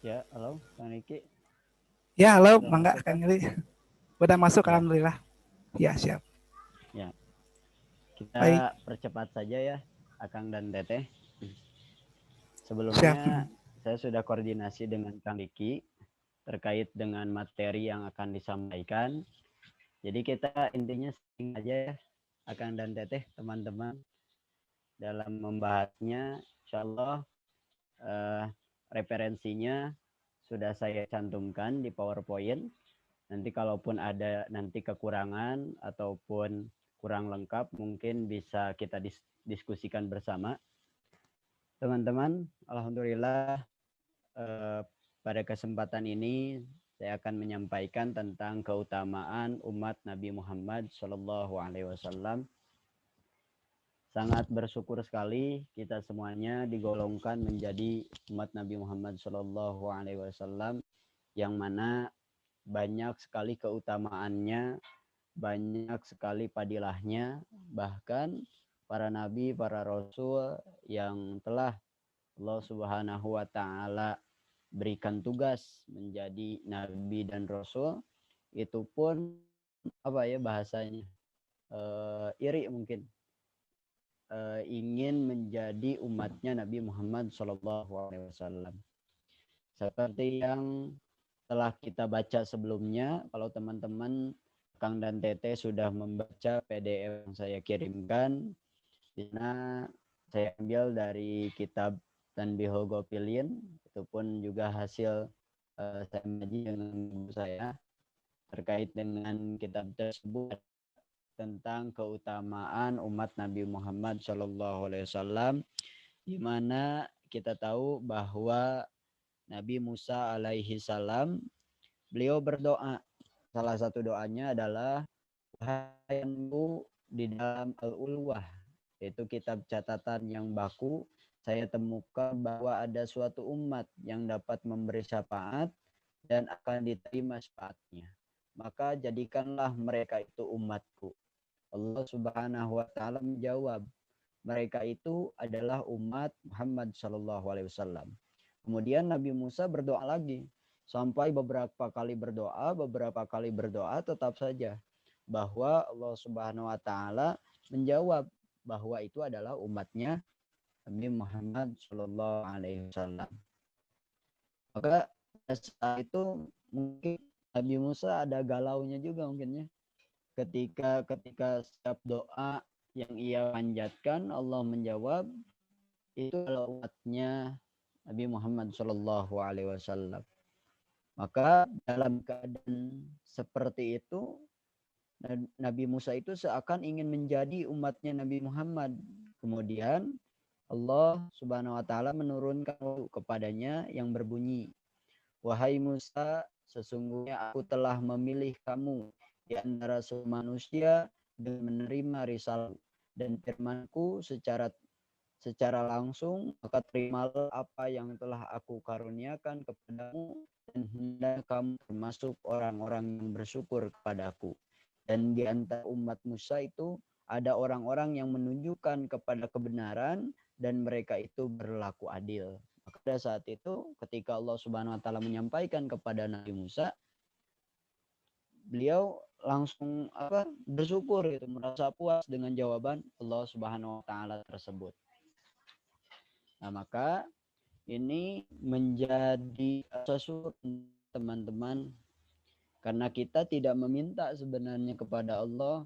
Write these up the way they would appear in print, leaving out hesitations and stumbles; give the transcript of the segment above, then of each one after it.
Ya, halo, Kang Niki. Ya, halo, Sudah Mangga masuk Kang kah? Ili. Udah masuk, Ya, alhamdulillah. Ya, siap. ya. Baik, Kita percepat saja ya, Akang dan Teteh. siap. Sebelumnya, saya sudah koordinasi dengan Kang Niki terkait dengan materi yang akan disampaikan. Jadi kita intinya sing aja ya, Akang dan Teteh, teman-teman, dalam membahasnya. Insya Allah eh, referensinya sudah saya cantumkan di PowerPoint. Nanti kalaupun ada nanti kekurangan ataupun kurang lengkap mungkin bisa kita diskusikan bersama. Teman-teman, alhamdulillah eh, pada kesempatan ini saya akan menyampaikan tentang keutamaan umat Nabi Muhammad Shallallahu Alaihi Wasallam. Sangat bersyukur sekali kita semuanya digolongkan menjadi umat Nabi Muhammad Shallallahu Alaihi Wasallam yang mana banyak sekali keutamaannya, banyak sekali padilahnya, bahkan para nabi, para rasul yang telah Allah Subhanahu wa taala berikan tugas menjadi nabi dan rasul itu pun apa ya bahasanya iri mungkin ingin menjadi umatnya Nabi Muhammad Shallallahu Alaihi Wasallam seperti yang telah kita baca sebelumnya. Kalau teman-teman Kang dan Tete sudah membaca PDF yang saya kirimkan, di mana saya ambil dari kitab Tanbihul Gofilin, itu pun juga hasil saya mengaji dengan guru saya terkait dengan kitab tersebut tentang keutamaan umat Nabi Muhammad Shallallahu Alaihi Wasallam, di mana kita tahu bahwa Nabi Musa alaihi salam beliau berdoa. Salah satu doanya adalah wahai di dalam Al-Ulwah, yaitu kitab catatan yang baku, saya temukan bahwa ada suatu umat yang dapat memberi syafaat dan akan diterima syafaatnya. Maka jadikanlah mereka itu umatku. Allah Subhanahu wa taala menjawab, mereka itu adalah umat Muhammad Shallallahu alaihi wasallam. Kemudian Nabi Musa berdoa lagi. Sampai beberapa kali berdoa tetap saja bahwa Allah Subhanahu wa taala menjawab bahwa itu adalah umatnya Nabi Muhammad Shallallahu alaihi wasallam. Maka saat itu mungkin Nabi Musa ada galaunya juga mungkin ya. Ketika setiap doa yang ia panjatkan Allah menjawab itu adalah umatnya Nabi Muhammad Shallallahu alaihi wasallam. Maka dalam keadaan seperti itu Nabi Musa itu seakan ingin menjadi umatnya Nabi Muhammad. Kemudian Allah Subhanahu wa taala menurunkan kepadanya yang berbunyi, "Wahai Musa, sesungguhnya aku telah memilih kamu di antara semua manusia dengan menerima risalah dan firmanku secara langsung, maka terimalah apa yang telah aku karuniakan kepadamu dan hendaknya kamu termasuk orang-orang yang bersyukur kepadaku." Dan di antara umat Musa itu ada orang-orang yang menunjukkan kepada kebenaran dan mereka itu berlaku adil. Maka pada saat itu ketika Allah Subhanahu wa taala menyampaikan kepada Nabi Musa, beliau langsung bersyukur gitu, merasa puas dengan jawaban Allah Subhanahu wa taala tersebut. Nah, maka ini menjadi sesuatu teman-teman karena kita tidak meminta sebenarnya kepada Allah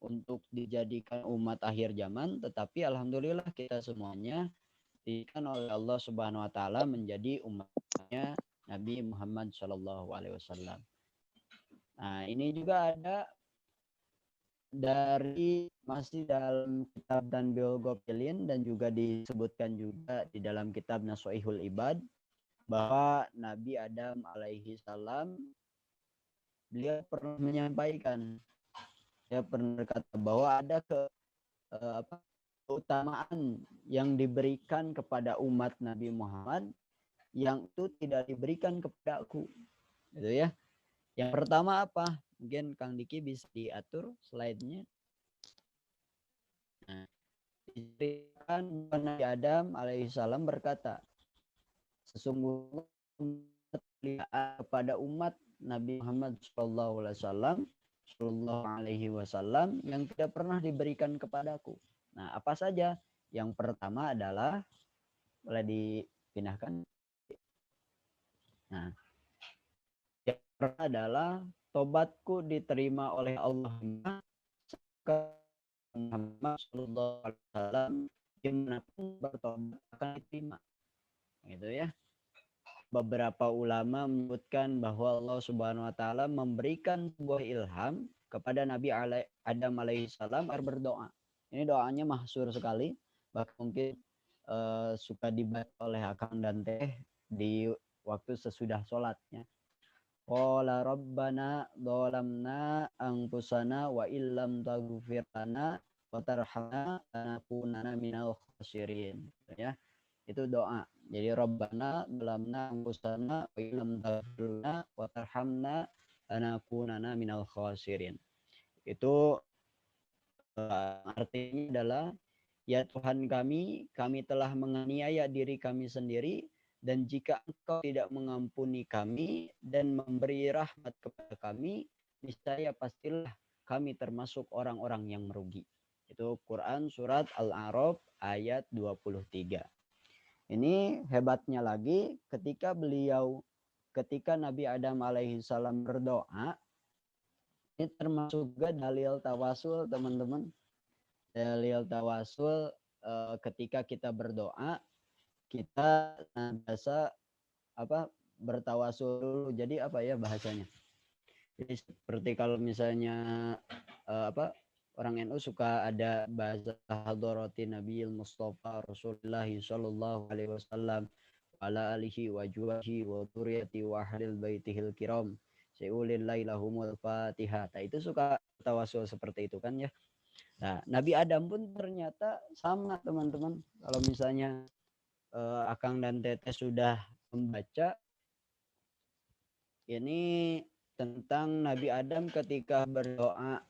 untuk dijadikan umat akhir zaman, tetapi alhamdulillah kita semuanya dijadikan oleh Allah Subhanahu wa taala menjadi umatnya Nabi Muhammad Shallallahu alaihi wasallam. Nah, ini juga ada dari masih dalam kitab dan Biogopilin dan juga disebutkan juga di dalam kitab Nasuihul Ibad bahwa Nabi Adam alaihi salam beliau pernah menyampaikan, dia pernah berkata bahwa ada keutamaan yang diberikan kepada umat Nabi Muhammad yang itu tidak diberikan kepada aku, gitu ya. Yang pertama apa? Mungkin Kang Diki bisa diatur slide-nya. Nah, diceritakan Nabi Adam alaihissalam berkata, sesungguhnya kepada umat Nabi Muhammad Sallallahu Alaihi Wasallam yang tidak pernah diberikan kepadaku. Nah, apa saja? Yang pertama adalah, boleh dipindahkan. Nah, yang pertama adalah tobatku diterima oleh Allah Muhammad Sallallahu Alaihi Wasallam, dimanapun bertobat akan diterima. Gitu ya. Beberapa ulama menyebutkan bahwa Allah Subhanahu wa taala memberikan sebuah ilham kepada Nabi Adam alaihissalam agar berdoa. Ini doanya masyhur sekali, bahkan mungkin suka dibaca oleh Akang dan Teh di waktu sesudah sholatnya. Qala rabbana dzalamna anfusana wa illam taghfir lana wa tarhamna lanakunanna minal khasirin. Ya. Itu doa. Jadi Rabbana dalamna anfusana wa illam taghfir lana wa tarhamna lanakunanna minal khasirin. Itu artinya adalah, ya Tuhan kami telah menganiaya diri kami sendiri, dan jika Engkau tidak mengampuni kami dan memberi rahmat kepada kami, niscaya pastilah kami termasuk orang-orang yang merugi. Itu Quran surat Al-A'raf ayat 23. Ini hebatnya lagi ketika Nabi Adam alaihissalam berdoa, ini termasuk juga dalil tawasul, teman-teman. Dalil tawasul, ketika kita berdoa, kita biasa bertawasul dulu. Jadi apa ya bahasanya? Jadi seperti kalau misalnya orang NU suka ada bahasa hadarati Nabiyil Mustafa Rasulullah sallallahu alaihi wasallam ala alihi wa juwahi wa dzurriyyati wa ahlil baitihil kiram sayulil lailahumul Fatihah. Nah, itu suka tawasul seperti itu kan ya. Nah, Nabi Adam pun ternyata sama, teman-teman. Kalau misalnya Akang dan Teteh sudah membaca ini tentang Nabi Adam ketika berdoa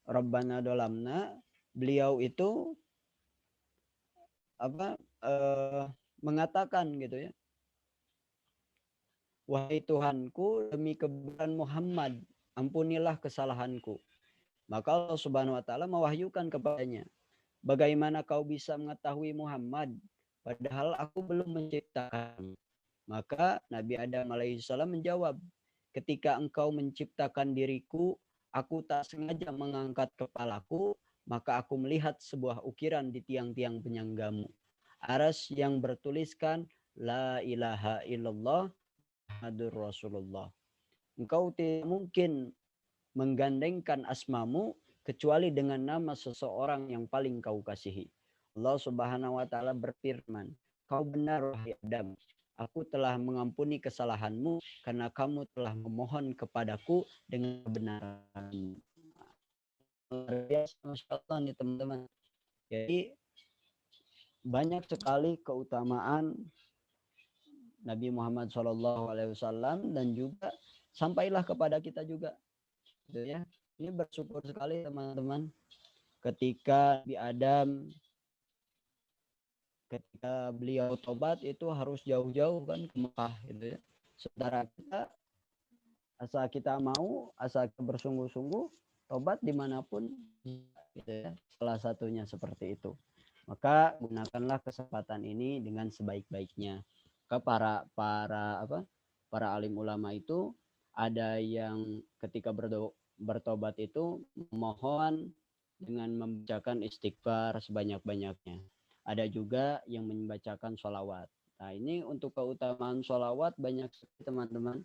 Rabbana dolamna, beliau itu mengatakan gitu ya, wahai Tuhanku, demi kebenaran Muhammad, ampunilah kesalahanku. Maka Allah Subhanahu wa taala mewahyukan kepadanya, bagaimana kau bisa mengetahui Muhammad padahal aku belum menciptakan? Maka Nabi Adam alaihissalam menjawab, ketika engkau menciptakan diriku, aku tak sengaja mengangkat kepalaku, maka aku melihat sebuah ukiran di tiang-tiang penyanggamu. Aras yang bertuliskan, La ilaha illallah Muhammadur Rasulullah. Engkau tidak mungkin menggandengkan asmamu kecuali dengan nama seseorang yang paling kau kasihi. Allah Subhanahu wa taala berfirman, kau benar wahai Adam, aku telah mengampuni kesalahanmu karena kamu telah memohon kepadaku dengan kebenaran. Masya Allah nih teman-teman. Jadi banyak sekali keutamaan Nabi Muhammad SAW dan juga sampailah kepada kita juga. Gitu ya. Ini bersyukur sekali teman-teman. Ketika Nabi Adam, ketika beliau tobat itu harus jauh-jauh kan ke Mekah gitu ya. Saudara kita, asal kita mau, asal kita bersungguh-sungguh, tobat dimanapun gitu ya. Salah satunya seperti itu. Maka gunakanlah kesempatan ini dengan sebaik-baiknya. Ke para alim ulama itu ada yang ketika bertobat itu mohon dengan membacakan istighfar sebanyak-banyaknya. Ada juga yang membacakan sholawat. Nah, ini untuk keutamaan sholawat banyak sekali teman-teman.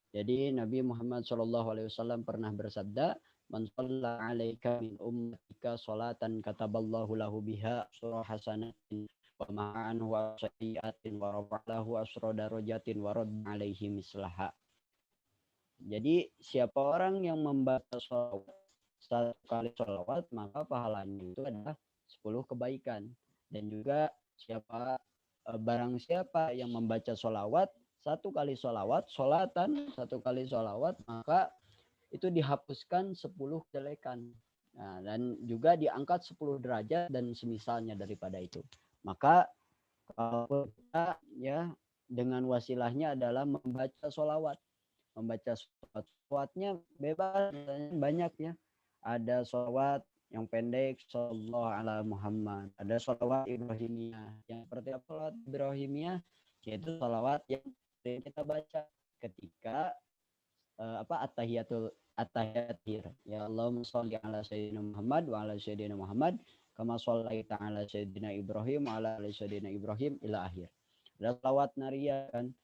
Jadi Nabi Muhammad SAW pernah bersabda, man shalla 'alaika min ummatika sholatan kataballahu lahu biha surah hasanatin wa ma'anhu wa sayyi'atin wa rafa'lahu asra darajatin wa radda 'alaihi mislaha. Jadi siapa orang yang membaca sholawat satu kali sholawat, maka pahalanya itu adalah 10 kebaikan. Dan juga barang siapa yang membaca sholawat satu kali sholawat, sholatan satu kali sholawat, maka itu dihapuskan 10 kejelekan. Nah, dan juga diangkat 10 derajat dan semisalnya daripada itu. Maka kalau kita ya dengan wasilahnya adalah membaca sholawat. Membaca sholawat. Sholawatnya bebas, banyak ya. Ada sholawat yang pendek, sallallahu ala Muhammad. Ada sholawat Ibrahimiyah. Yang seperti apa sholawat Ibrahimiyah? Yaitu sholawat yang kita baca ketika at-tahiyatir. Ya Allahumma sholli ala sayyidina Muhammad wa ala sayyidina Muhammad kama shallaita ala sayyidina Ibrahim wa ala sayyidina Ibrahim ila akhir. Ada salawat nariyah kan.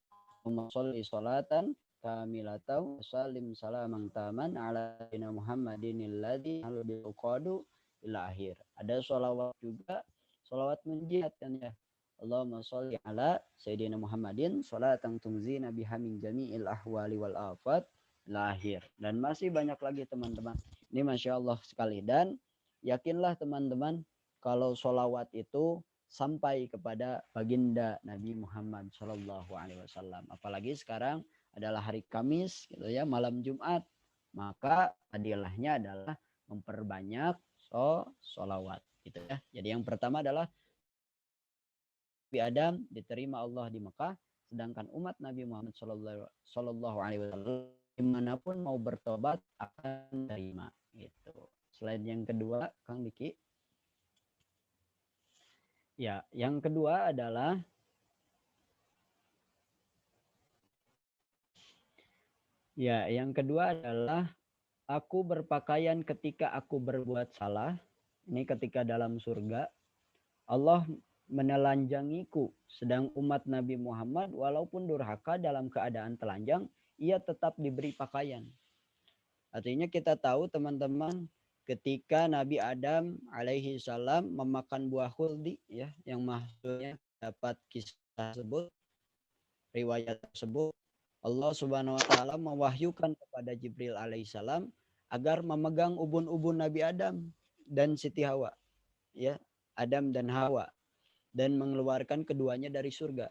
Allahumma sholli sholatan kamilatan salim salaman taman ala sayyidina Muhammadin alladzi albil qadu ila akhir. Ada sholawat juga, sholawat menjihad kan ya. Allahumma sholli ala sayyidina Muhammadin sholatan tunzina biha min jami'il ahwali wal afat lahir. Dan masih banyak lagi teman-teman. Ini Masya Allah sekali. Dan yakinlah teman-teman kalau sholawat itu sampai kepada baginda Nabi Muhammad Shallallahu Alaihi Wasallam. Apalagi sekarang adalah hari Kamis, gitu ya, malam Jumat. Maka adilahnya adalah memperbanyak sholawat, gitu ya. Jadi yang pertama adalah Nabi Adam diterima Allah di Mekah, sedangkan umat Nabi Muhammad Shallallahu Alaihi Wasallam dimanapun mau bertobat akan terima gitu. Slide yang kedua, Kang Diki. Ya, yang kedua adalah aku berpakaian ketika aku berbuat salah. Ini ketika dalam surga. Allah menelanjangiku, sedang umat Nabi Muhammad walaupun durhaka dalam keadaan telanjang, ia tetap diberi pakaian. Artinya kita tahu teman-teman ketika Nabi Adam alaihi salam memakan buah khuldi ya, yang maksudnya dapat kisah tersebut, riwayat tersebut, Allah Subhanahu wa taala mewahyukan kepada Jibril alaihi salam agar memegang ubun-ubun Nabi Adam dan Siti Hawa, ya, Adam dan Hawa, dan mengeluarkan keduanya dari surga.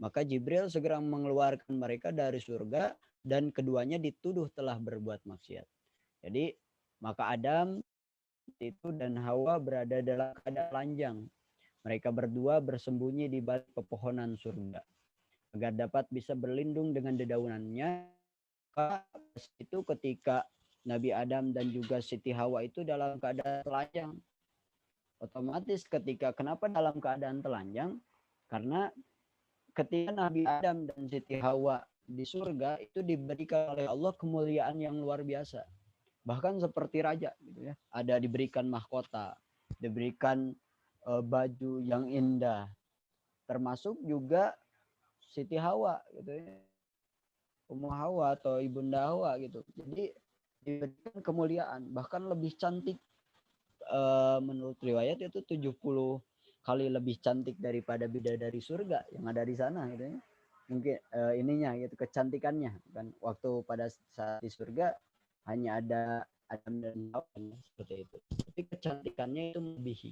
Maka Jibril segera mengeluarkan mereka dari surga dan keduanya dituduh telah berbuat maksiat. Jadi maka Adam itu dan Hawa berada dalam keadaan telanjang. Mereka berdua bersembunyi di balik pepohonan surga agar dapat bisa berlindung dengan dedaunannya. Maka itu ketika Nabi Adam dan juga Siti Hawa itu dalam keadaan telanjang. Otomatis kenapa dalam keadaan telanjang? Karena ketika Nabi Adam dan Siti Hawa di surga itu diberikan oleh Allah kemuliaan yang luar biasa. Bahkan seperti raja gitu ya. Ada diberikan mahkota, diberikan baju yang indah. Termasuk juga Siti Hawa gitu ya. Ummu Hawa atau Ibunda Hawa gitu. Jadi diberikan kemuliaan, bahkan lebih cantik menurut riwayat itu 70 kali lebih cantik daripada bidadari surga yang ada di sana gitu ya. Mungkin ininya gitu, kecantikannya kan, waktu pada saat di surga hanya ada Adam dan Hawa seperti itu, tapi kecantikannya itu melebihi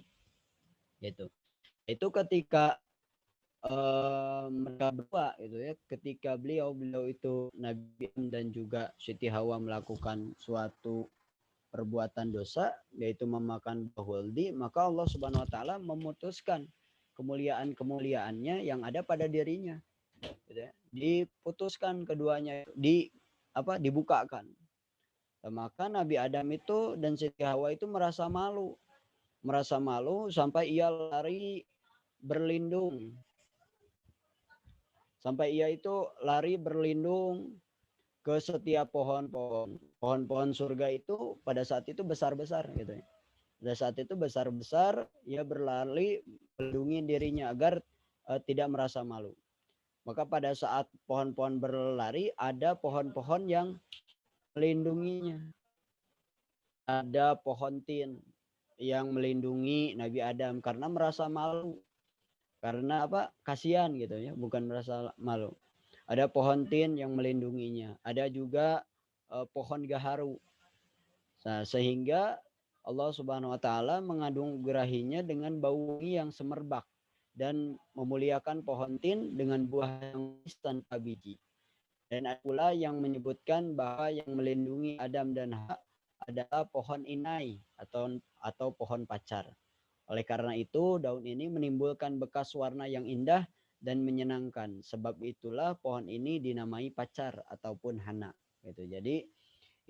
gitu. Itu ketika mereka berdua gitu ya, ketika beliau itu Nabi dan juga Siti Hawa melakukan suatu perbuatan dosa, yaitu memakan buah, maka Allah Subhanahu wa taala memutuskan kemuliaan-kemuliaannya yang ada pada dirinya. Gitu ya. Diputuskan keduanya dibukakan. Maka Nabi Adam itu dan Siti Hawa itu merasa malu sampai ia lari berlindung. Sampai ia itu lari berlindung ke setiap pohon-pohon surga itu pada saat itu besar-besar gitu ya. Pada saat itu besar-besar, ia berlari melindungi dirinya agar tidak merasa malu. Maka pada saat pohon-pohon berlari, ada pohon-pohon yang melindunginya. Ada pohon tin yang melindungi Nabi Adam karena merasa malu. Karena kasihan gitu ya, bukan merasa malu. Ada pohon tin yang melindunginya. Ada juga pohon gaharu. Nah, sehingga Allah Subhanahu wa taala menganugerahinya dengan bau yang semerbak dan memuliakan pohon tin dengan buah yang tanpa biji. Dan ada pula yang menyebutkan bahwa yang melindungi Adam dan Hawa adalah pohon inai atau pohon pacar. Oleh karena itu, daun ini menimbulkan bekas warna yang indah dan menyenangkan. Sebab itulah pohon ini dinamai pacar ataupun hana. Gitu. Jadi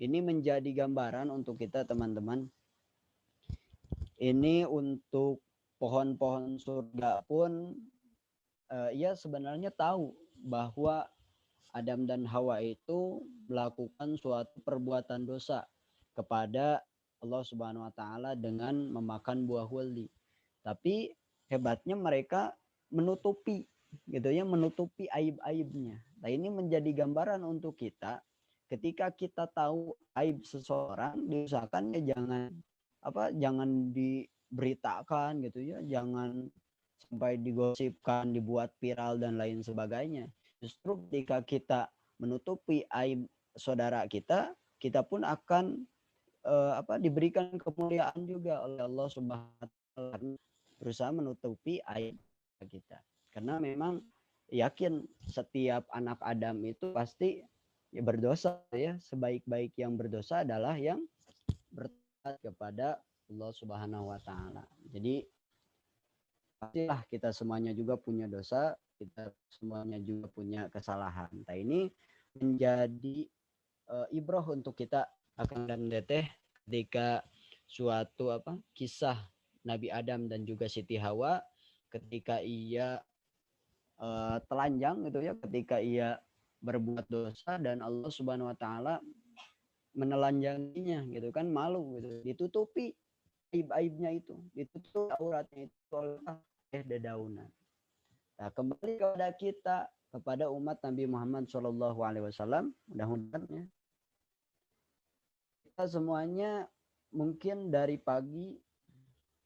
ini menjadi gambaran untuk kita teman-teman. Ini untuk pohon-pohon surga pun ia sebenarnya tahu bahwa Adam dan Hawa itu melakukan suatu perbuatan dosa kepada Allah Subhanahu wa taala dengan memakan buah wali. Tapi hebatnya mereka menutupi gitu ya, menutupi aib-aibnya. Nah, ini menjadi gambaran untuk kita ketika kita tahu aib seseorang, diusahakan ya jangan diberitakan gitu ya, jangan sampai digosipkan, dibuat viral dan lain sebagainya. Justru ketika kita menutupi aib saudara kita, kita pun akan diberikan kemuliaan juga oleh Allah Subhanahu wa taala berusaha menutupi aib kita. Karena memang yakin setiap anak Adam itu pasti ya berdosa ya. Sebaik-baik yang berdosa adalah yang bertaat kepada Allah Subhanahu wa taala. Jadi pastilah kita semuanya juga punya dosa, kita semuanya juga punya kesalahan. Nah, ini menjadi ibrah untuk kita akan dan teteh ketika suatu kisah Nabi Adam dan juga Siti Hawa ketika ia telanjang gitu ya, ketika ia berbuat dosa dan Allah Subhanahu wa taala menelanjanginya gitu kan, malu gitu, ditutupi aib-aibnya itu, ditutup auratnya itu oleh dedaunan. Nah, kembali kepada kita, kepada umat Nabi Muhammad SAW, mudah-mudahan ya, kita semuanya mungkin dari pagi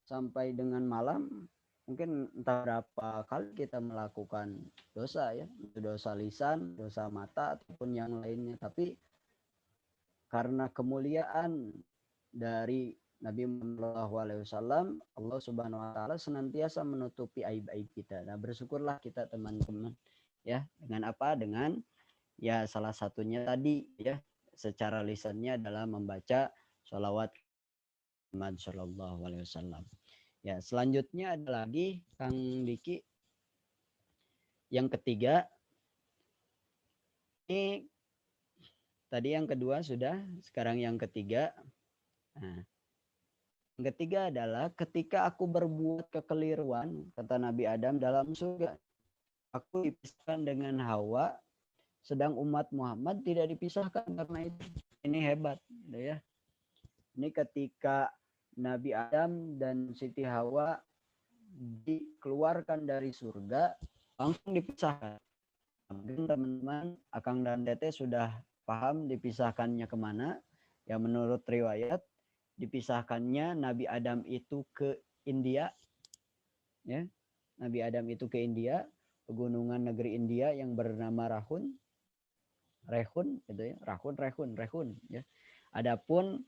sampai dengan malam, mungkin entah berapa kali kita melakukan dosa ya, dosa lisan, dosa mata, ataupun yang lainnya. Tapi karena kemuliaan dari Nabi Muhammad SAW, Allah Subhanahu Wa Taala senantiasa menutupi aib-aib kita. Nah, bersyukurlah kita teman-teman ya, dengan apa? Dengan ya salah satunya tadi ya, secara lisannya adalah membaca sholawat Muhammad Shallallahu Alaihi Wasallam. Ya, selanjutnya ada lagi Kang Diki. Yang ketiga, ini tadi yang kedua sudah, sekarang yang ketiga. Nah, yang ketiga adalah ketika aku berbuat kekeliruan, kata Nabi Adam dalam surga, aku dipisahkan dengan Hawa, sedang umat Muhammad tidak dipisahkan karena itu. Ini hebat, ya. Ini ketika Nabi Adam dan Siti Hawa dikeluarkan dari surga, langsung dipisahkan. Mungkin teman-teman, Akang dan Tete sudah paham dipisahkannya kemana. Ya, menurut riwayat, dipisahkannya Nabi Adam itu ke India. Ya, Nabi Adam itu ke India, pegunungan negeri India yang bernama Rehun, gitu ya, Rehun. Ya. Adapun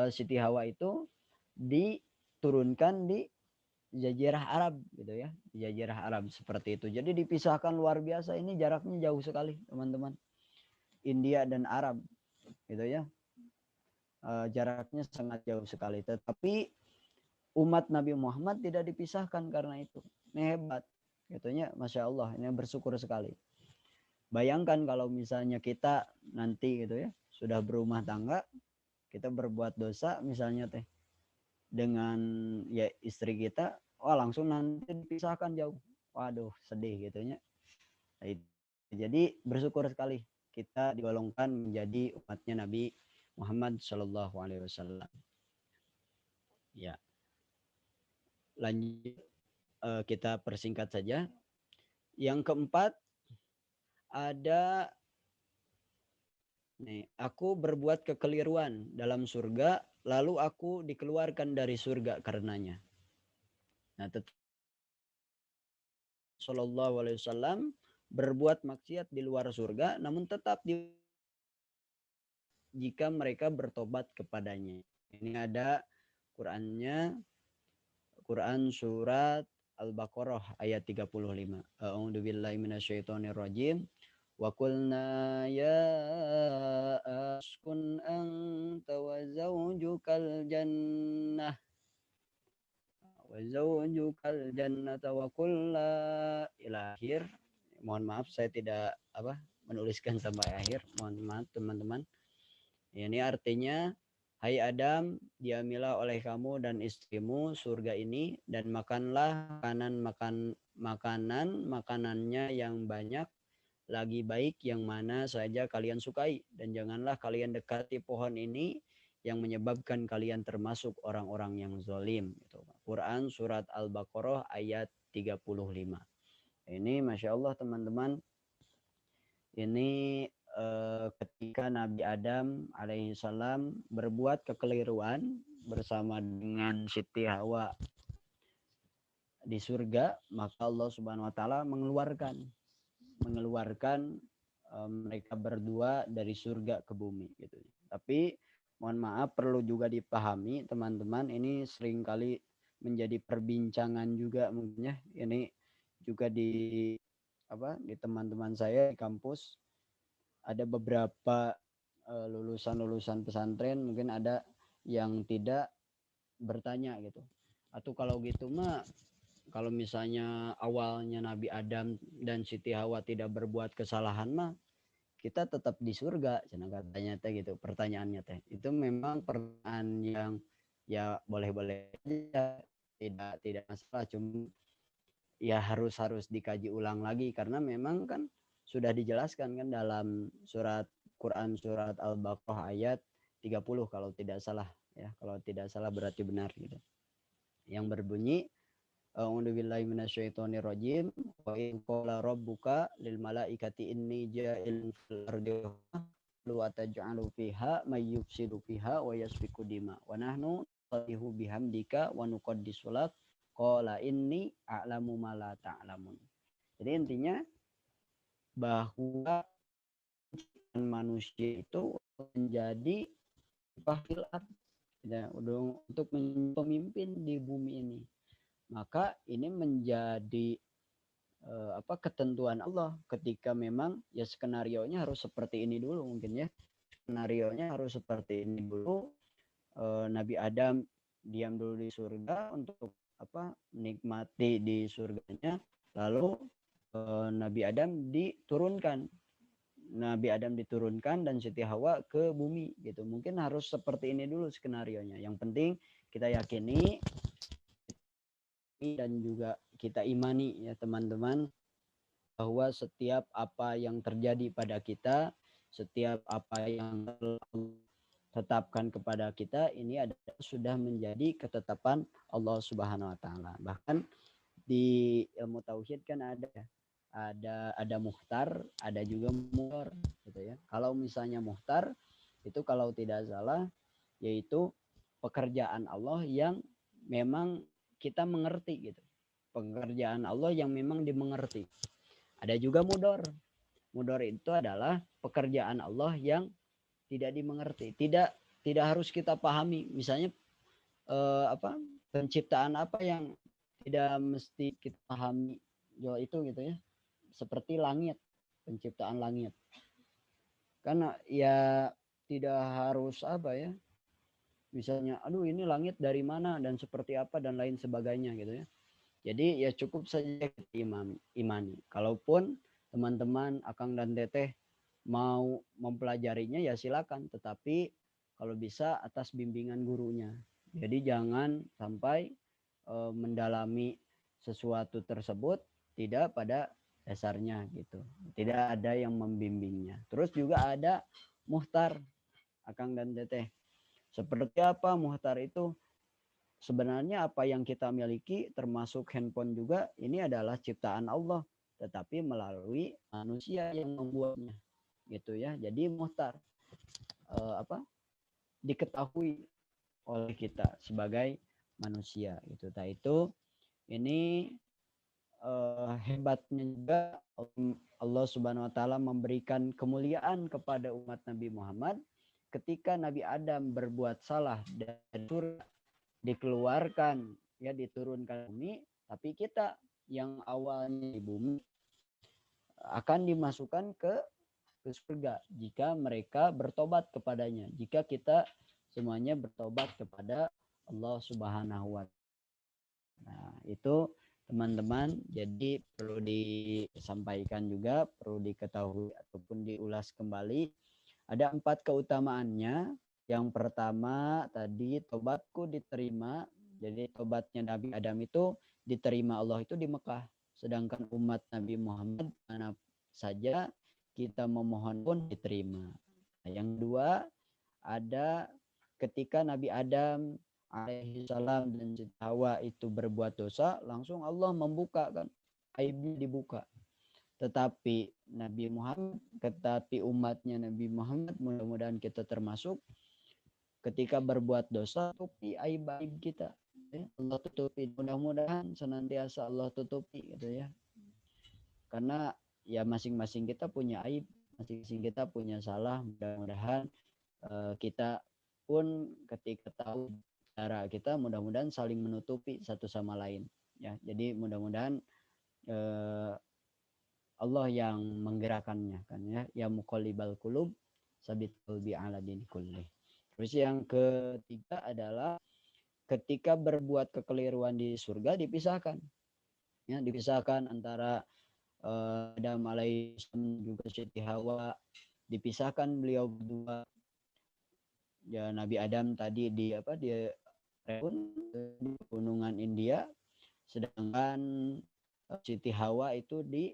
Siti Hawa itu diturunkan di Jazirah Arab gitu ya, Jazirah Arab seperti itu. Jadi dipisahkan luar biasa, ini jaraknya jauh sekali teman-teman, India dan Arab gitu ya, jaraknya sangat jauh sekali. Tetapi umat Nabi Muhammad tidak dipisahkan karena itu. Ini hebat gitu ya, Masya Allah, ini bersyukur sekali. Bayangkan kalau misalnya kita nanti gitu ya, sudah berumah tangga, kita berbuat dosa misalnya teh dengan ya istri kita, wah langsung nanti dipisahkan jauh, waduh sedih gitu ya. Jadi bersyukur sekali kita digolongkan menjadi umatnya Nabi Muhammad Shallallahu Alaihi Wasallam. Ya, lanjut kita persingkat saja. Yang keempat ada nih, aku berbuat kekeliruan dalam surga, lalu aku dikeluarkan dari surga karenanya. Nah, Sallallahu Alaihi Wasallam berbuat maksiat di luar surga, namun tetap jika mereka bertobat kepadanya. Ini ada Qurannya, Quran surat Al-Baqarah ayat 35. A'udzubillahi minasyaitonirrajim. Wa qulna ya askun anta wa zawjukal jannah wa zawjukal jannata wa qul la ila akhir Mohon maaf saya tidak menuliskan sampai akhir. Mohon maaf teman-teman. Ini artinya, hai Adam, diamilah oleh kamu dan istrimu surga ini dan makanlah makanannya yang banyak, lagi baik yang mana saja kalian sukai, dan janganlah kalian dekati pohon ini yang menyebabkan kalian termasuk orang-orang yang zalim. Quran surat Al-Baqarah ayat 35. Ini Masya Allah teman-teman, ini ketika Nabi Adam alaihissalam berbuat kekeliruan bersama dengan Siti Hawa di surga, maka Allah Subhanahu wa taala mengeluarkan mereka berdua dari surga ke bumi gitu. Tapi mohon maaf perlu juga dipahami teman-teman, ini seringkali menjadi perbincangan juga mungkin ya. Ini juga di teman-teman saya di kampus ada beberapa lulusan pesantren mungkin ada yang tidak bertanya gitu. Atau kalau gitu mah, kalau misalnya awalnya Nabi Adam dan Siti Hawa tidak berbuat kesalahan mah kita tetap di surga, katanya teh gitu. Pertanyaannya teh itu memang pertanyaan yang ya boleh-boleh aja, tidak masalah, cuma ya harus dikaji ulang lagi karena memang kan sudah dijelaskan kan dalam Quran surat Al-Baqarah ayat 30 kalau tidak salah ya, kalau tidak salah berarti benar gitu. Yang berbunyi A'udzubillahi minasyaitonirrajim wa in qala rabbuka lil malaikati inni ja'ilun fil ardi lu ataj'alu fiha may yufsidu fiha wa yasfiku dima wa nahnu nusabbihu bihamdika wa nuqaddisu lak qala inni a'lamu ma la ta'lamun. Jadi intinya bahwa manusia itu menjadi pahilat ya, untuk pemimpin di bumi ini. Maka ini menjadi ketentuan Allah ketika memang ya skenarionya harus seperti ini dulu mungkin ya. Skenarionya harus seperti ini dulu. Nabi Adam diam dulu di surga untuk menikmati di surganya, lalu Nabi Adam diturunkan dan Siti Hawa ke bumi gitu. Mungkin harus seperti ini dulu skenarionya. Yang penting kita yakini dan juga kita imani ya teman-teman, bahwa setiap apa yang terjadi pada kita, setiap apa yang tetapkan kepada kita ini adalah sudah menjadi ketetapan Allah Subhanahu wa taala. Bahkan di ilmu tauhid kan ada muhtar, ada juga mudhar gitu ya. Kalau misalnya muhtar itu kalau tidak salah yaitu pekerjaan Allah yang memang kita mengerti gitu. Pekerjaan Allah yang memang dimengerti. Ada juga mudhar. Mudhar itu adalah pekerjaan Allah yang tidak dimengerti. Tidak harus kita pahami. Misalnya penciptaan apa yang tidak mesti kita pahami itu gitu ya. Seperti langit, penciptaan langit. Karena ya tidak harus misalnya ini langit dari mana dan seperti apa dan lain sebagainya gitu ya. Jadi ya cukup saja kita imani. Kalaupun teman-teman Akang dan Teteh mau mempelajarinya ya silakan, tetapi kalau bisa atas bimbingan gurunya. Jadi jangan sampai mendalami sesuatu tersebut tidak pada dasarnya gitu. Tidak ada yang membimbingnya. Terus juga ada muhtar Akang dan Teteh. Seperti apa muhtar itu? Sebenarnya apa yang kita miliki termasuk handphone juga ini adalah ciptaan Allah, tetapi melalui manusia yang membuatnya gitu ya. Jadi muhtar diketahui oleh kita sebagai manusia gitu. Itu ini hebatnya juga Allah Subhanahu wa taala memberikan kemuliaan kepada umat Nabi Muhammad ketika Nabi Adam berbuat salah dari surga, dikeluarkan ya, diturunkan bumi, tapi kita yang awalnya di bumi akan dimasukkan ke surga jika mereka bertobat kepadanya, jika kita semuanya bertobat kepada Allah Subhanahu wa taala. Nah, itu teman-teman. Jadi perlu disampaikan juga, perlu diketahui ataupun diulas kembali. Ada 4 keutamaannya. Yang pertama tadi tobatku diterima. Jadi tobatnya Nabi Adam itu diterima Allah itu di Mekah. Sedangkan umat Nabi Muhammad mana saja kita memohon pun diterima. Nah, yang kedua ada ketika Nabi Adam alaihissalam dan Siti Hawa itu berbuat dosa, langsung Allah membuka kan, aibnya dibuka. Tetapi umatnya Nabi Muhammad, mudah-mudahan kita termasuk, ketika berbuat dosa tutupi aib-aib kita. Allah tutupi, mudah-mudahan senantiasa Allah tutupi gitu ya. Karena ya masing-masing kita punya aib, masing-masing kita punya salah, mudah-mudahan kita pun ketika tahu cara kita, mudah-mudahan saling menutupi satu sama lain ya. Jadi mudah-mudahan Allah yang menggerakkannya kan ya muqallibal qulub sabit qalbi ala dini kulli. Terus yang ketiga adalah ketika berbuat kekeliruan di surga dipisahkan ya, dipisahkan antara Adam alaihissalam juga Siti Hawa, dipisahkan beliau berdua ya. Nabi Adam tadi di gunungan India, sedangkan Siti Hawa itu di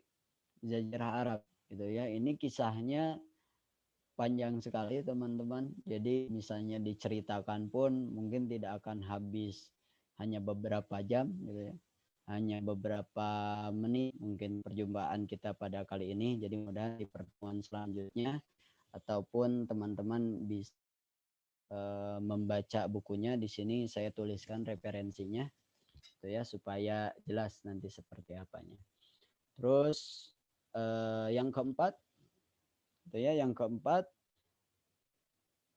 Jazirah Arab gitu ya. Ini kisahnya panjang sekali teman-teman. Jadi misalnya diceritakan pun mungkin tidak akan habis hanya beberapa jam gitu ya. Hanya beberapa menit mungkin perjumpaan kita pada kali ini. Jadi mudah di pertemuan selanjutnya ataupun teman-teman bisa membaca bukunya. Di sini saya tuliskan referensinya gitu ya supaya jelas nanti seperti apanya. Terus yang keempat gitu ya, yang keempat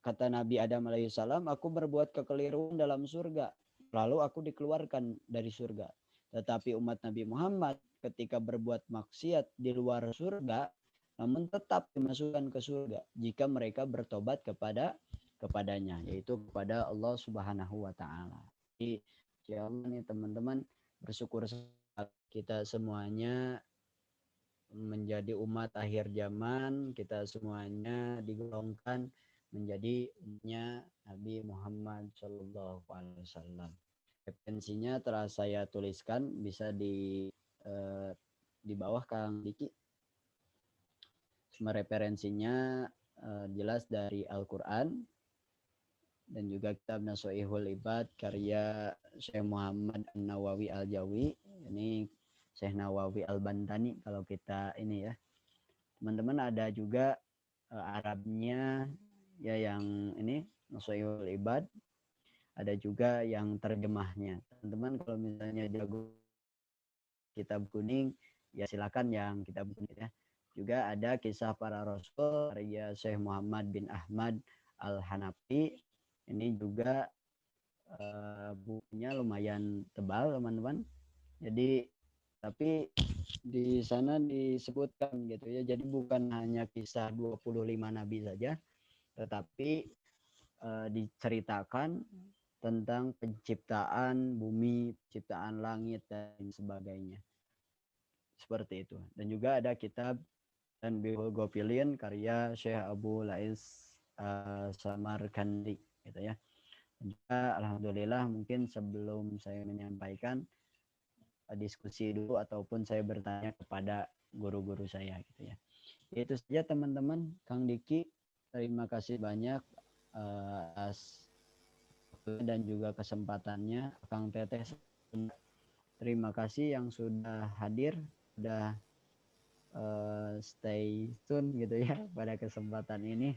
kata Nabi Adam alaihissalam, aku berbuat kekeliruan dalam surga, lalu aku dikeluarkan dari surga. Tetapi umat Nabi Muhammad ketika berbuat maksiat di luar surga, namun tetap dimasukkan ke surga jika mereka bertobat kepadanya, yaitu kepada Allah Subhanahu wa taala. Jadi insyaallah nih teman-teman, bersyukur kita semuanya menjadi umat akhir zaman, kita semuanya digolongkan menjadi umatnya Nabi Muhammad Shallallahu Alaihi Wasallam. Referensinya telah saya tuliskan, bisa di bawah Kang Diki. Semua referensinya jelas dari Al-Quran dan juga kitab Nasuihul Ibad karya Syekh Muhammad An-Nawawi Al-Jawi. Ini Syekh Nawawi Al-Bantani kalau kita ini ya. Teman-teman ada juga Arabnya ya, yang ini Nasuihul Ibad. Ada juga yang terjemahnya. Teman-teman kalau misalnya jago kitab kuning ya silakan yang kitab kuning ya. Juga ada Kisah Para Rasul karya Syekh Muhammad bin Ahmad Al-Hanafi. Ini juga bukunya lumayan tebal teman-teman. Jadi tapi di sana disebutkan gitu ya. Jadi bukan hanya kisah 25 nabi saja, tetapi diceritakan tentang penciptaan bumi, penciptaan langit dan sebagainya. Seperti itu. Dan juga ada kitab Tanbihul Ghafilin karya Syekh Abu Lais Samarkandi gitu ya. Dan juga alhamdulillah mungkin sebelum saya menyampaikan diskusi dulu ataupun saya bertanya kepada guru-guru saya gitu ya. Itu saja teman-teman. Kang Diki, terima kasih banyak atas dan juga kesempatannya. Kang Teteh, terima kasih yang sudah hadir, sudah stay tune gitu ya pada kesempatan ini.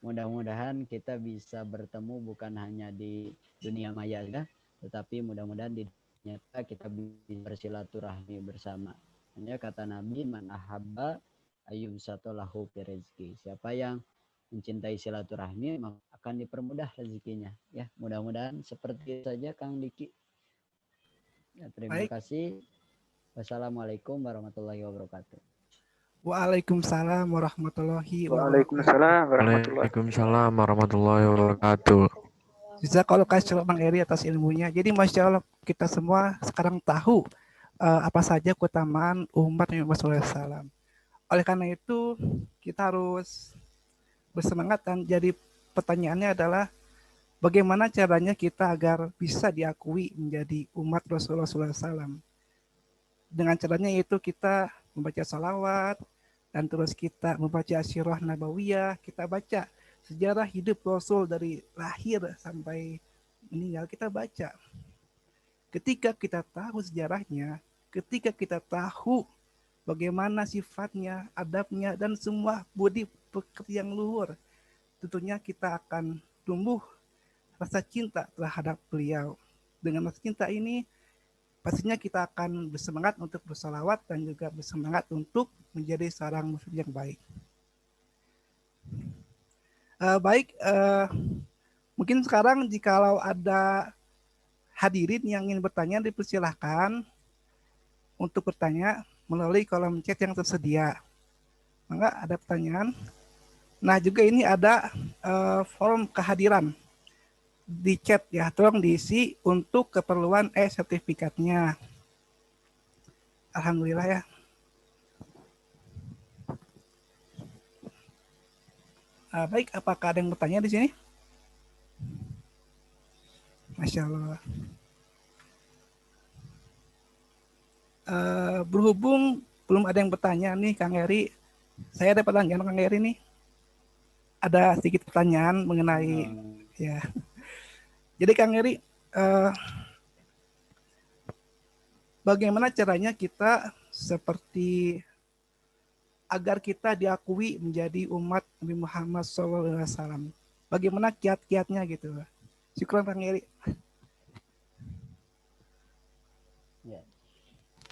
Mudah-mudahan kita bisa bertemu bukan hanya di dunia maya saja, tetapi mudah-mudahan di nyata kita bisa bersilaturahmi bersama. Hanya kata Nabi, man ahabba ayyum satolahu fi rezeki. Siapa yang mencintai silaturahmi maka akan dipermudah rezekinya. Ya, mudah-mudahan seperti itu saja Kang Diki. Ya, terima kasih. Wassalamualaikum warahmatullahi wabarakatuh. Waalaikumsalam warahmatullahi wabarakatuh. Waalaikumsalam warahmatullahi wabarakatuh. Jazakallahu khairan Bang Eri atas ilmunya. Jadi Masya Allah kita semua sekarang tahu apa saja keutamaan umat Nabi Muhammad SAW. Oleh karena itu, kita harus bersemangat dan jadi pertanyaannya adalah bagaimana caranya kita agar bisa diakui menjadi umat Rasulullah SAW. Dengan caranya yaitu kita membaca salawat, dan terus kita membaca Sirah Nabawiyah, kita baca sejarah hidup Rasul dari lahir sampai meninggal, kita baca. Ketika kita tahu sejarahnya, ketika kita tahu bagaimana sifatnya, adabnya, dan semua budi pekerti yang luhur, tentunya kita akan tumbuh rasa cinta terhadap beliau. Dengan rasa cinta ini, pastinya kita akan bersemangat untuk bersalawat dan juga bersemangat untuk menjadi seorang muslim yang baik. Mungkin sekarang jikalau ada hadirin yang ingin bertanya, dipersilahkan untuk bertanya melalui kolom chat yang tersedia. Maka ada pertanyaan. Nah, juga ini ada form kehadiran di chat ya, tolong diisi untuk keperluan sertifikatnya. Alhamdulillah ya. Baik, apakah ada yang bertanya di sini? Masya Allah. Berhubung belum ada yang bertanya nih, Kang Eri, saya ada pertanyaan Kang Eri nih. Ada sedikit pertanyaan mengenai ya. Jadi Kang Eri, bagaimana caranya kita seperti agar kita diakui menjadi umat Nabi Muhammad SAW? Bagaimana kiat-kiatnya gitu? Syukran Kang Eri. Ya.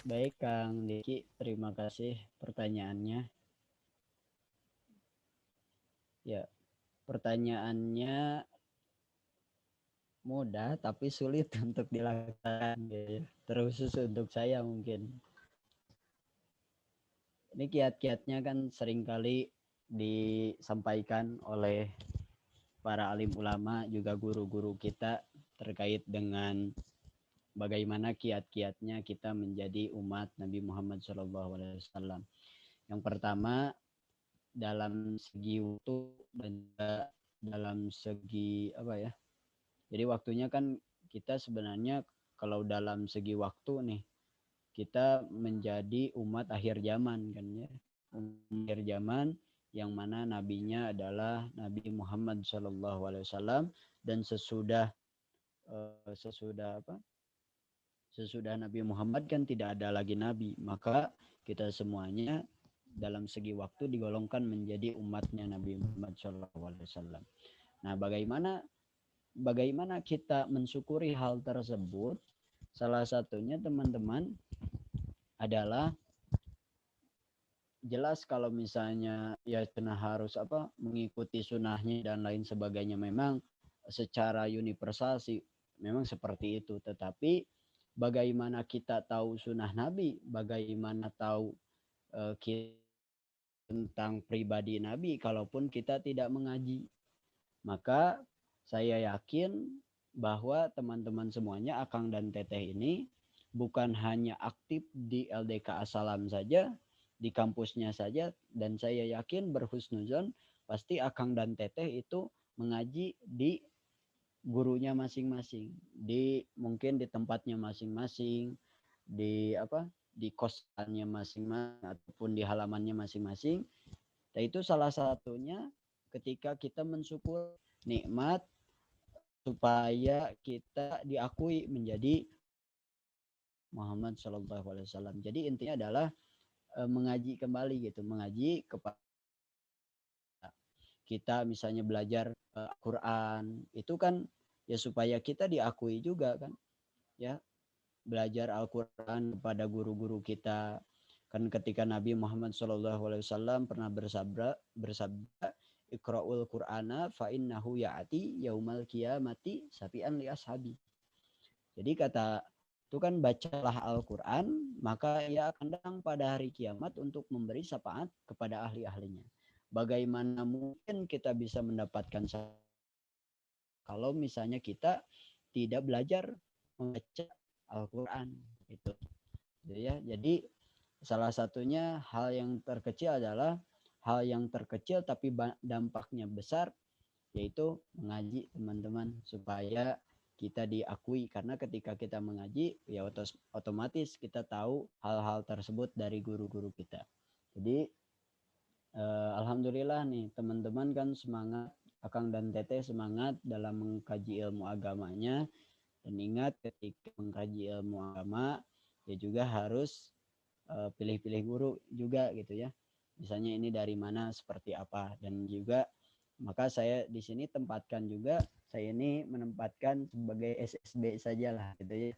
Baik Kang Diki, terima kasih pertanyaannya. Ya, pertanyaannya mudah tapi sulit untuk dilakukan, gitu. Terkhusus untuk saya mungkin. Ini kiat-kiatnya kan seringkali disampaikan oleh para alim ulama, juga guru-guru kita terkait dengan bagaimana kiat-kiatnya kita menjadi umat Nabi Muhammad SAW. Yang pertama, dalam segi waktu dan dalam segi apa ya? Jadi waktunya kan kita sebenarnya kalau dalam segi waktu nih, kita menjadi umat akhir zaman kan ya. Akhir zaman yang mana nabinya adalah Nabi Muhammad SAW, dan sesudah Nabi Muhammad kan tidak ada lagi nabi, maka kita semuanya dalam segi waktu digolongkan menjadi umatnya Nabi Muhammad SAW. Nah, bagaimana kita mensyukuri hal tersebut? Salah satunya teman-teman adalah jelas kalau misalnya ya harus mengikuti sunnahnya dan lain sebagainya, memang secara universal sih memang seperti itu. Tetapi bagaimana kita tahu sunnah Nabi, bagaimana tahu tentang pribadi Nabi kalaupun kita tidak mengaji? Maka saya yakin bahwa teman-teman semuanya, Akang dan Teteh ini bukan hanya aktif di LDK As-Salam saja, di kampusnya saja, dan saya yakin berhusnuzon pasti Akang dan Teteh itu mengaji di gurunya masing-masing, mungkin di tempatnya masing-masing, di kosannya masing-masing ataupun di halamannya masing-masing. Nah, itu salah satunya ketika kita mensyukur nikmat supaya kita diakui menjadi Muhammad SAW. Jadi intinya adalah mengaji kembali gitu, mengaji kepada kita, misalnya belajar Al-Quran itu kan ya supaya kita diakui juga kan ya, belajar Al-Quran kepada guru-guru kita kan. Ketika Nabi Muhammad SAW pernah bersabda Iqra'ul Qur'ana fa innahu ya'ati yaumal qiyamati safi'an li ashabi. Jadi kata itu kan, bacalah Al-Quran maka ia akan datang pada hari kiamat untuk memberi syafaat kepada ahli-ahlinya. Bagaimana mungkin kita bisa mendapatkan kalau misalnya kita tidak belajar membaca Al-Quran itu. gitu ya. Jadi salah satunya hal yang terkecil adalah hal yang terkecil tapi dampaknya besar, yaitu mengaji teman-teman, supaya kita diakui. Karena ketika kita mengaji ya otomatis kita tahu hal-hal tersebut dari guru-guru kita. Jadi alhamdulillah nih teman-teman kan semangat, Akang dan Teteh semangat dalam mengkaji ilmu agamanya. Dan ingat ketika mengkaji ilmu agama ya juga harus pilih-pilih guru juga gitu ya. Misalnya ini dari mana, seperti apa. Dan juga maka saya di sini tempatkan juga, saya ini menempatkan sebagai SSB sajalah gitu ya.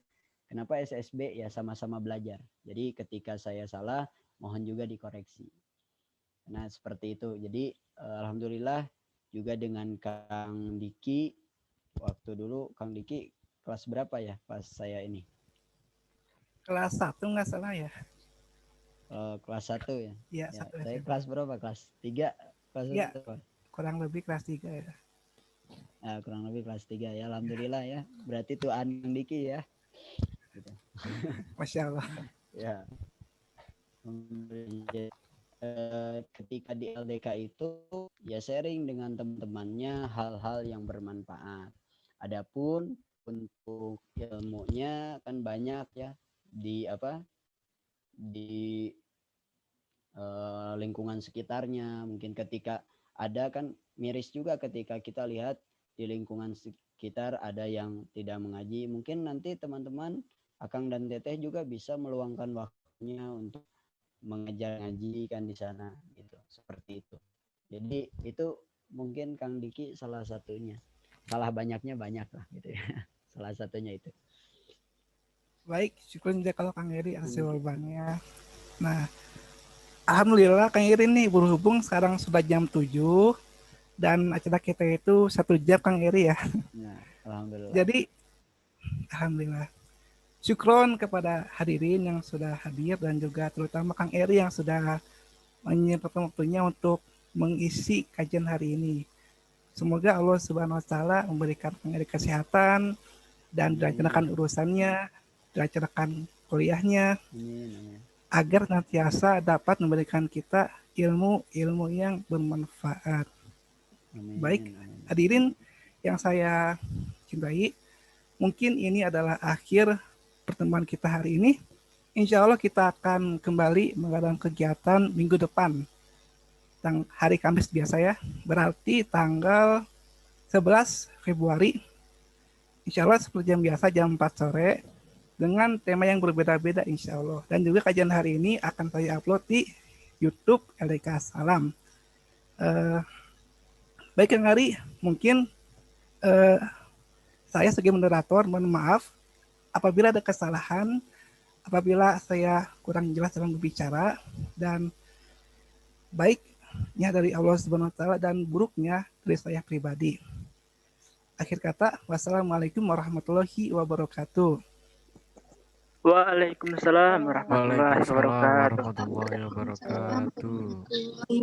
Kenapa SSB? Ya sama-sama belajar. Jadi ketika saya salah, mohon juga dikoreksi. Nah seperti itu. Jadi alhamdulillah juga dengan Kang Diki, waktu dulu Kang Diki kelas berapa ya pas saya ini? Kelas 1 nggak salah ya. Kelas 1 ya. Iya, Ya, 1 saya SMP. kelas berapa? Kelas 3. Kelas Ya, berapa? kurang lebih kelas 3 ya. Kurang lebih kelas 3 ya. Alhamdulillah ya. Berarti tuh Kang Diki ya. Gitu. Masya Allah. Ya. Ketika di LDK itu ya sharing dengan teman-temannya hal-hal yang bermanfaat. Adapun untuk ilmunya kan banyak ya di lingkungan sekitarnya. Mungkin ketika ada kan miris juga ketika kita lihat di lingkungan sekitar ada yang tidak mengaji. Mungkin nanti teman-teman Akang dan Teteh juga bisa meluangkan waktunya untuk mengejar ngaji kan di sana gitu, seperti itu. Jadi itu mungkin Kang Diki salah satunya. Salah banyaknya banyak lah gitu ya. Salah satunya itu. Baik, syukur aja kalau Kang Eri atas jawabannya. Nah, alhamdulillah Kang Eri nih berhubung sekarang sudah jam 7 dan acara kita itu 1 jam Kang Eri ya. Nah, alhamdulillah. Jadi alhamdulillah. Syukron kepada hadirin yang sudah hadir dan juga terutama Kang Eri yang sudah menyempatkan waktunya untuk mengisi kajian hari ini. Semoga Allah Subhanahu wa taala memberikan Kang Eri kesehatan dan dilancarkan urusannya, dilancarkan kuliahnya, agar nantiasa dapat memberikan kita ilmu-ilmu yang bermanfaat. Baik, hadirin yang saya cintai, mungkin ini adalah akhir pertemuan kita hari ini. Insya Allah kita akan kembali mengadakan kegiatan minggu depan. Hari Kamis biasa ya, berarti tanggal 11 Februari. Insya Allah seperti jam biasa, jam 4 sore, dengan tema yang berbeda-beda insya Allah. Dan juga kajian hari ini akan saya upload di YouTube LDK Salam. Baik Kang Ari, mungkin saya sebagai moderator mohon maaf apabila ada kesalahan, apabila saya kurang jelas dalam berbicara, dan baiknya dari Allah Subhanahu wa taala dan buruknya dari saya pribadi. Akhir kata, wassalamualaikum warahmatullahi wabarakatuh. Waalaikumsalam warahmatullahi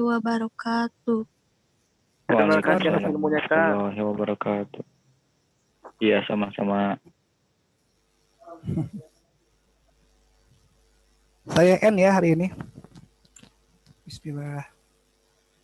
wabarakatuh. Terima kasih atas ilmunya, Kak. Warahmatullahi wabarakatuh. Iya, sama-sama. Saya N ya hari ini. Bismillah.